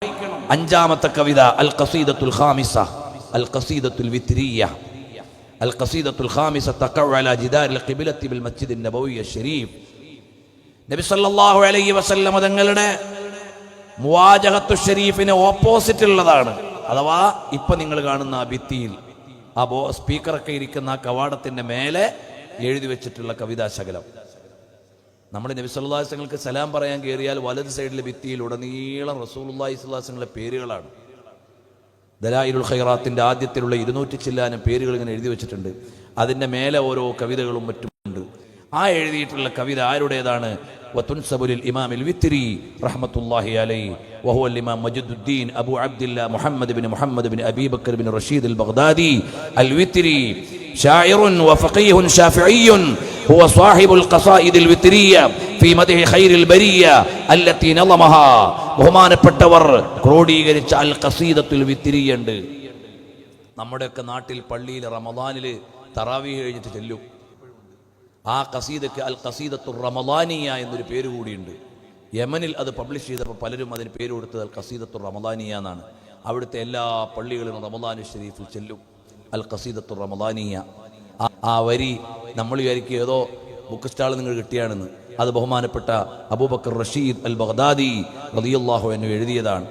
അഞ്ചാമത്തെ കവിത അൽ ഖസീദത്തുൽ ഖാമിസ അൽ ഖസീദത്തുൽ വിത്രിയ അൽ ഖസീദത്തുൽ ഖാമിസ തഖഉ അലാ ജിദാരിൽ ഖിബ്ലത്തി ബിൽ മസ്ജിദിൻ നബവി അശ്ശരീഫ്. നബി സല്ലല്ലാഹു അലൈഹി വസല്ലം തങ്ങളുടെ മുവാജഹത്തു ഷരീഫിന് ഓപ്പോസിറ്റ് ഉള്ളതാണ്. അഥവാ ഇപ്പൊ നിങ്ങൾ കാണുന്ന ആ ഭിത്തിയിൽ ആ സ്പീക്കറൊക്കെ ഇരിക്കുന്ന ആ കവാടത്തിന്റെ മേലെ എഴുതി വെച്ചിട്ടുള്ള കവിതാശകലം. നമ്മൾ നബി സല്ലല്ലാഹു അലൈഹി വസല്ലമക്ക് സലാം പറയാൻ കയറിയാൽ വലത് സൈഡിലെ ഭിത്തിയിൽ ഉടനീളം റസൂലുള്ളാഹി സ്വല്ലല്ലാഹു അലൈഹി വസല്ലമയുടെ പേരുകളാണ്. ദലായിലുൽ ഖൈറാത്തിന്റെ ആദ്യത്തിലുള്ള 200 ചില്ലാനം പേരുകൾ ഇങ്ങനെ എഴുതി വെച്ചിട്ടുണ്ട്. അതിന്റെ മേലെ ഓരോ കവിതകളും മറ്റുമുണ്ട്. ആ എഴുതിയിട്ടുള്ള കവിത ആരുടേതാണ്? വതുൻസബുൽ ഇമാമിൽ വിത്രി റഹ്മത്തുള്ളാഹി അലൈഹി വഹുവൽ ഇമാം മജ്ദുദ്ദീൻ അബൂ അബ്ദില്ല മുഹമ്മദ് ബിൻ അബീ ബക്കർ ബിൻ റഷീദ് അൽ ബഗ്ദാദി അൽ വിത്രി ശാഇറുൻ വഫഖീഹുൻ ശാഫിഈയ്യുൻ ഹുവ സാഹിബുൽ ഖസായിദിൽ വിത്രിയ ഫീ മദ്ഹി ഖൈറിൽ ബരിയ അല്ലത്തി നളമഹാ. ബഹുമാനപ്പെട്ടവർ ക്രോഡീകരിച്ച അൽ ഖസീദത്തുൽ വിത്രിയ ഉണ്ട്. നമ്മുടെയൊക്കെ നാട്ടിൽ പള്ളിയിൽ റമദാനിൽ തറാവീഹ് കഴിഞ്ഞിട്ട് ചെല്ലും. ആ ഖസീദക്ക് അൽ ഖസീദത്തുർ റമദാനിയ എന്നൊരു പേര് കൂടിയുണ്ട്. യമനിൽ അത് പബ്ലിഷ് ചെയ്തപ്പോൾ പലരും അതിന് പേര് കൊടുത്തത് അൽ ഖസീദത്തുർ റമദാനിയ എന്നാണ്. അവിടുത്തെ എല്ലാ പള്ളികളിലും റമദാനു ഷരീഫിൽ ചെല്ലും അൽ ഖസീദത്തുർ റമദാനിയ. ആ വരി നമ്മൾ വിചാരിക്കും ഏതോ ബുക്ക് സ്റ്റാൾ നിങ്ങൾ കിട്ടിയാണെന്ന്. അത് ബഹുമാനപ്പെട്ട അബൂബക്കർ റഷീദ് അൽ ബഗ്ദാദി റളിയല്ലാഹു അൻഹു എഴുതിയതാണ്.